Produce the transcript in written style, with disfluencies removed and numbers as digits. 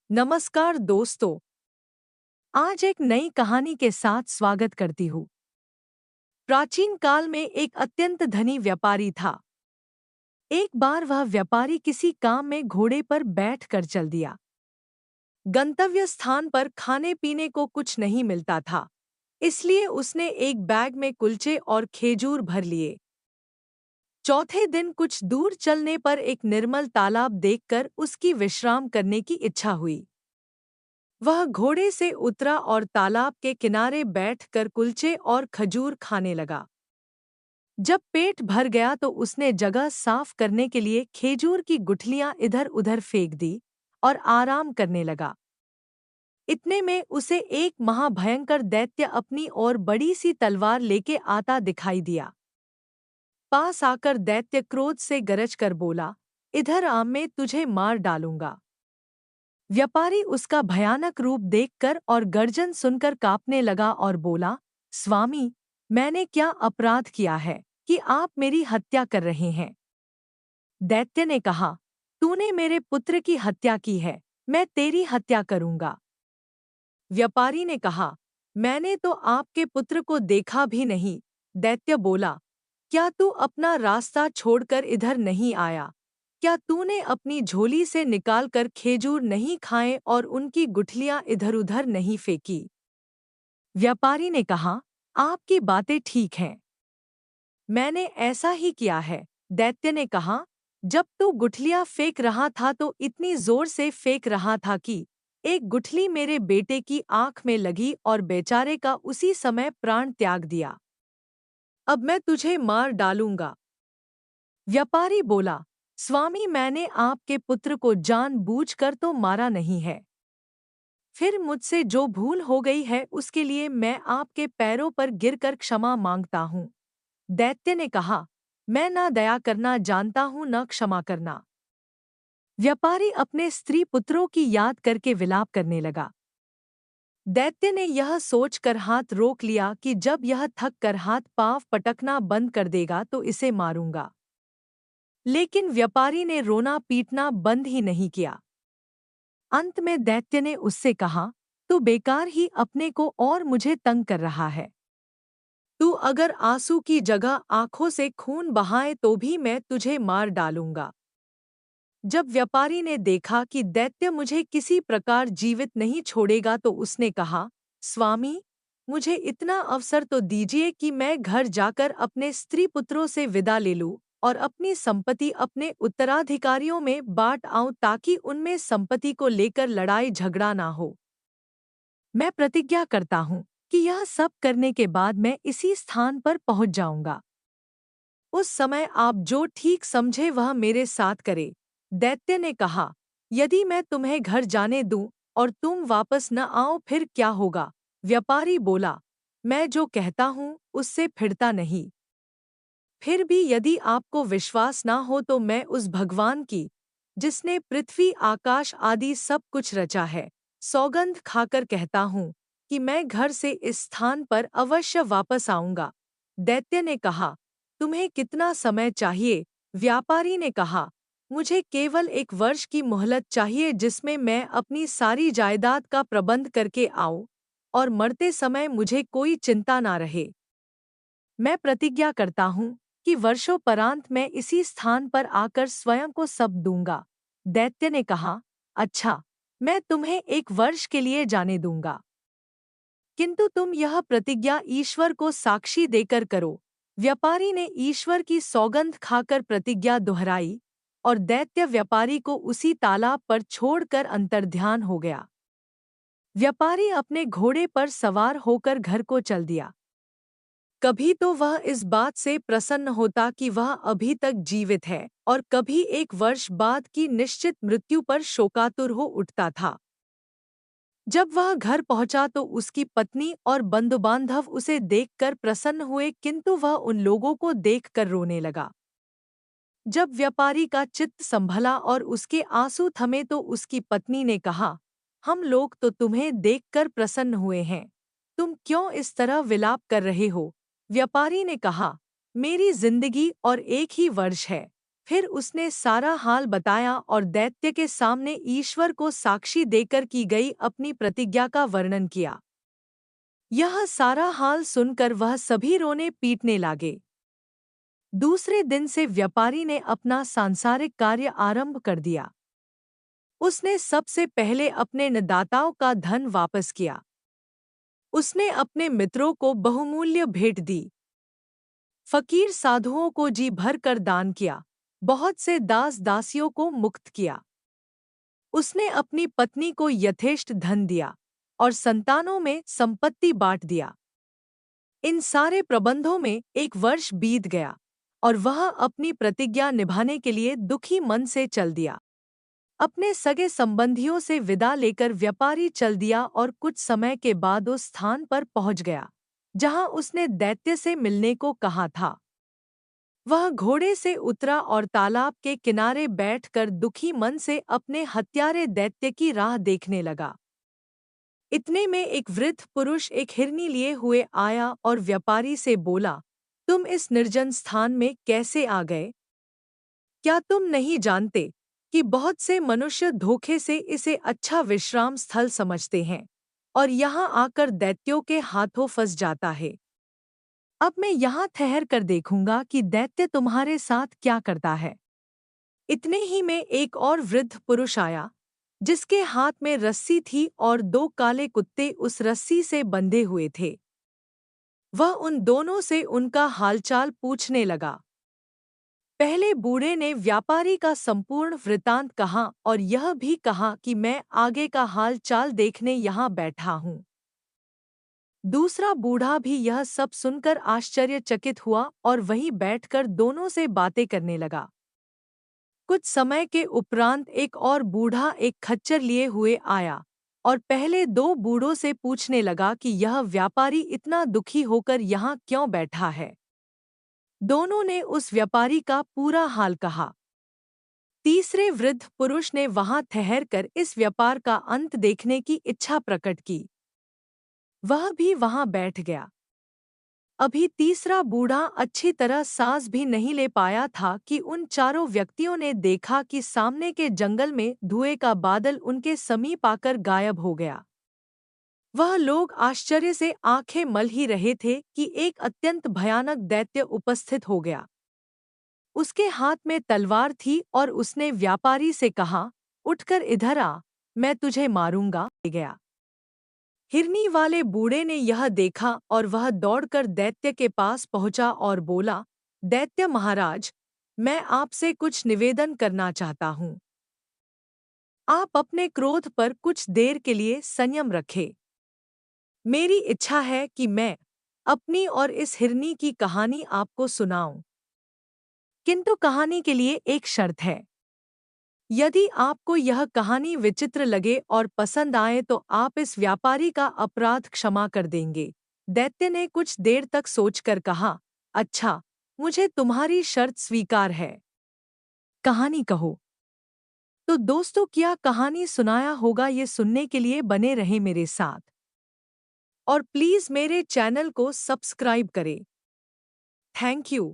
नमस्कार दोस्तों। आज एक नई कहानी के साथ स्वागत करती हूँ। प्राचीन काल में एक अत्यंत धनी व्यापारी था। एक बार वह व्यापारी किसी काम में घोड़े पर बैठ कर चल दिया। गंतव्य स्थान पर खाने पीने को कुछ नहीं मिलता था, इसलिए उसने एक बैग में कुलचे और खेजूर भर लिए। चौथे दिन कुछ दूर चलने पर एक निर्मल तालाब देखकर उसकी विश्राम करने की इच्छा हुई। वह घोड़े से उतरा और तालाब के किनारे बैठकर कुलचे और खजूर खाने लगा। जब पेट भर गया तो उसने जगह साफ करने के लिए खेजूर की गुठलियां इधर-उधर फेंक दी और आराम करने लगा। इतने में उसे एक महाभयंकर दैत्य अपनी ओर बड़ी सी तलवार लेके आता दिखाई दिया। पास आकर दैत्य क्रोध से गरज कर बोला, इधर आ, मैं तुझे मार डालूंगा। व्यापारी उसका भयानक रूप देखकर और गर्जन सुनकर कांपने लगा और बोला, स्वामी, मैंने क्या अपराध किया है कि आप मेरी हत्या कर रहे हैं? दैत्य ने कहा, तूने मेरे पुत्र की हत्या की है, मैं तेरी हत्या करूंगा। व्यापारी ने कहा, मैंने तो आपके पुत्र को देखा भी नहीं। दैत्य बोला, क्या तू अपना रास्ता छोड़कर इधर नहीं आया? क्या तूने अपनी झोली से निकालकर खेजूर नहीं खाए और उनकी गुठलियां इधर-उधर नहीं फेंकी? व्यापारी ने कहा, आपकी बातें ठीक हैं, मैंने ऐसा ही किया है। दैत्य ने कहा, जब तू गुठलियां फेंक रहा था तो इतनी जोर से फेंक रहा था कि एक गुठली मेरे बेटे की आंख में लगी और बेचारे का उसी समय प्राण त्याग दिया। अब मैं तुझे मार डालूंगा। व्यापारी बोला, स्वामी, मैंने आपके पुत्र को जानबूझकर तो मारा नहीं है। फिर मुझसे जो भूल हो गई है उसके लिए मैं आपके पैरों पर गिरकर क्षमा मांगता हूँ। दैत्य ने कहा, मैं न दया करना जानता हूँ न क्षमा करना। व्यापारी अपने स्त्री पुत्रों की याद करके विलाप करने लगा। दैत्य ने यह सोचकर हाथ रोक लिया कि जब यह थक कर हाथ पांव पटकना बंद कर देगा तो इसे मारूंगा। लेकिन व्यापारी ने रोना पीटना बंद ही नहीं किया। अंत में दैत्य ने उससे कहा, तू बेकार ही अपने को और मुझे तंग कर रहा है। तू अगर आंसू की जगह आंखों से खून बहाए तो भी मैं तुझे मार डालूंगा। जब व्यापारी ने देखा कि दैत्य मुझे किसी प्रकार जीवित नहीं छोड़ेगा तो उसने कहा, स्वामी, मुझे इतना अवसर तो दीजिए कि मैं घर जाकर अपने स्त्री पुत्रों से विदा ले लूं और अपनी संपत्ति अपने उत्तराधिकारियों में बांट आऊं ताकि उनमें संपत्ति को लेकर लड़ाई झगड़ा ना हो। मैं प्रतिज्ञा करता हूं कि यह सब करने के बाद मैं इसी स्थान पर पहुंच जाऊंगा। उस समय आप जो ठीक समझे वह मेरे साथ करे। दैत्य ने कहा, यदि मैं तुम्हें घर जाने दूं और तुम वापस न आओ फिर क्या होगा? व्यापारी बोला, मैं जो कहता हूं उससे फिरता नहीं। फिर भी यदि आपको विश्वास ना हो तो मैं उस भगवान की, जिसने पृथ्वी आकाश आदि सब कुछ रचा है, सौगंध खाकर कहता हूँ कि मैं घर से इस स्थान पर अवश्य वापस आऊंगा। दैत्य ने कहा, तुम्हें कितना समय चाहिए? व्यापारी ने कहा, मुझे केवल 1 वर्ष की मोहलत चाहिए जिसमें मैं अपनी सारी जायदाद का प्रबंध करके आऊं और मरते समय मुझे कोई चिंता ना रहे। मैं प्रतिज्ञा करता हूँ कि वर्षों परांत मैं इसी स्थान पर आकर स्वयं को सब दूंगा। दैत्य ने कहा, अच्छा, मैं तुम्हें 1 वर्ष के लिए जाने दूंगा, किंतु तुम यह प्रतिज्ञा ईश्वर को साक्षी देकर करो। व्यापारी ने ईश्वर की सौगंध खाकर प्रतिज्ञा दोहराई और दैत्य व्यापारी को उसी तालाब पर छोड़कर अंतर्ध्यान हो गया। व्यापारी अपने घोड़े पर सवार होकर घर को चल दिया। कभी तो वह इस बात से प्रसन्न होता कि वह अभी तक जीवित है और कभी 1 वर्ष बाद की निश्चित मृत्यु पर शोकातुर हो उठता था। जब वह घर पहुंचा तो उसकी पत्नी और बंधुबांधव उसे देखकर प्रसन्न हुए, किंतु वह उन लोगों को देखकर रोने लगा। जब व्यापारी का चित्त संभला और उसके आंसू थमे तो उसकी पत्नी ने कहा, हम लोग तो तुम्हें देखकर प्रसन्न हुए हैं, तुम क्यों इस तरह विलाप कर रहे हो? व्यापारी ने कहा, मेरी जिंदगी और 1 ही वर्ष है, फिर उसने सारा हाल बताया और दैत्य के सामने ईश्वर को साक्षी देकर की गई अपनी प्रतिज्ञा का वर्णन किया। यह सारा हाल सुनकर वह सभी रोने पीटने लगे। दूसरे दिन से व्यापारी ने अपना सांसारिक कार्य आरंभ कर दिया। उसने सबसे पहले अपने ऋणदाताओं का धन वापस किया। उसने अपने मित्रों को बहुमूल्य भेंट दी। फकीर साधुओं को जी भर कर दान किया। बहुत से दास दासियों को मुक्त किया। उसने अपनी पत्नी को यथेष्ट धन दिया और संतानों में संपत्ति बांट दिया। इन सारे प्रबंधों में एक वर्ष बीत गया और वह अपनी प्रतिज्ञा निभाने के लिए दुखी मन से चल दिया। अपने सगे संबंधियों से विदा लेकर व्यापारी चल दिया और कुछ समय के बाद उस स्थान पर पहुंच गया जहां उसने दैत्य से मिलने को कहा था। वह घोड़े से उतरा और तालाब के किनारे बैठकर दुखी मन से अपने हत्यारे दैत्य की राह देखने लगा। इतने में एक वृद्ध पुरुष एक हिरनी लिए हुए आया और व्यापारी से बोला, तुम इस निर्जन स्थान में कैसे आ गए? क्या तुम नहीं जानते कि बहुत से मनुष्य धोखे से इसे अच्छा विश्राम स्थल समझते हैं और यहाँ आकर दैत्यों के हाथों फंस जाता है। अब मैं यहाँ ठहर कर देखूंगा कि दैत्य तुम्हारे साथ क्या करता है। इतने ही में एक और वृद्ध पुरुष आया जिसके हाथ में रस्सी थी और दो काले कुत्ते उस रस्सी से बंधे हुए थे। वह उन दोनों से उनका हालचाल पूछने लगा। पहले बूढ़े ने व्यापारी का संपूर्ण वृत्तांत कहा और यह भी कहा कि मैं आगे का हाल चाल देखने यहाँ बैठा हूँ। दूसरा बूढ़ा भी यह सब सुनकर आश्चर्यचकित हुआ और वहीं बैठकर दोनों से बातें करने लगा। कुछ समय के उपरांत एक और बूढ़ा एक खच्चर लिए हुए आया और पहले दो बूढ़ों से पूछने लगा कि यह व्यापारी इतना दुखी होकर यहाँ क्यों बैठा है। दोनों ने उस व्यापारी का पूरा हाल कहा। तीसरे वृद्ध पुरुष ने वहां ठहरकर इस व्यापार का अंत देखने की इच्छा प्रकट की। वह भी वहां बैठ गया। अभी तीसरा बूढ़ा अच्छी तरह सांस भी नहीं ले पाया था कि उन चारों व्यक्तियों ने देखा कि सामने के जंगल में धुएं का बादल उनके समीप आकर गायब हो गया। वह लोग आश्चर्य से आंखें मल ही रहे थे कि एक अत्यंत भयानक दैत्य उपस्थित हो गया। उसके हाथ में तलवार थी और उसने व्यापारी से कहा, उठकर इधर आ, मैं तुझे मारूंगा। ले गया। हिरनी वाले बूढ़े ने यह देखा और वह दौड़कर दैत्य के पास पहुंचा और बोला, दैत्य महाराज, मैं आपसे कुछ निवेदन करना चाहता हूं। आप अपने क्रोध पर कुछ देर के लिए संयम रखें। मेरी इच्छा है कि मैं अपनी और इस हिरनी की कहानी आपको सुनाऊं। किंतु कहानी के लिए एक शर्त है। यदि आपको यह कहानी विचित्र लगे और पसंद आए तो आप इस व्यापारी का अपराध क्षमा कर देंगे। दैत्य ने कुछ देर तक सोचकर कहा, अच्छा, मुझे तुम्हारी शर्त स्वीकार है। कहानी कहो। तो दोस्तों, क्या कहानी सुनाया होगा ये सुनने के लिए बने रहे मेरे साथ और प्लीज़ मेरे चैनल को सब्सक्राइब करें। Thank you.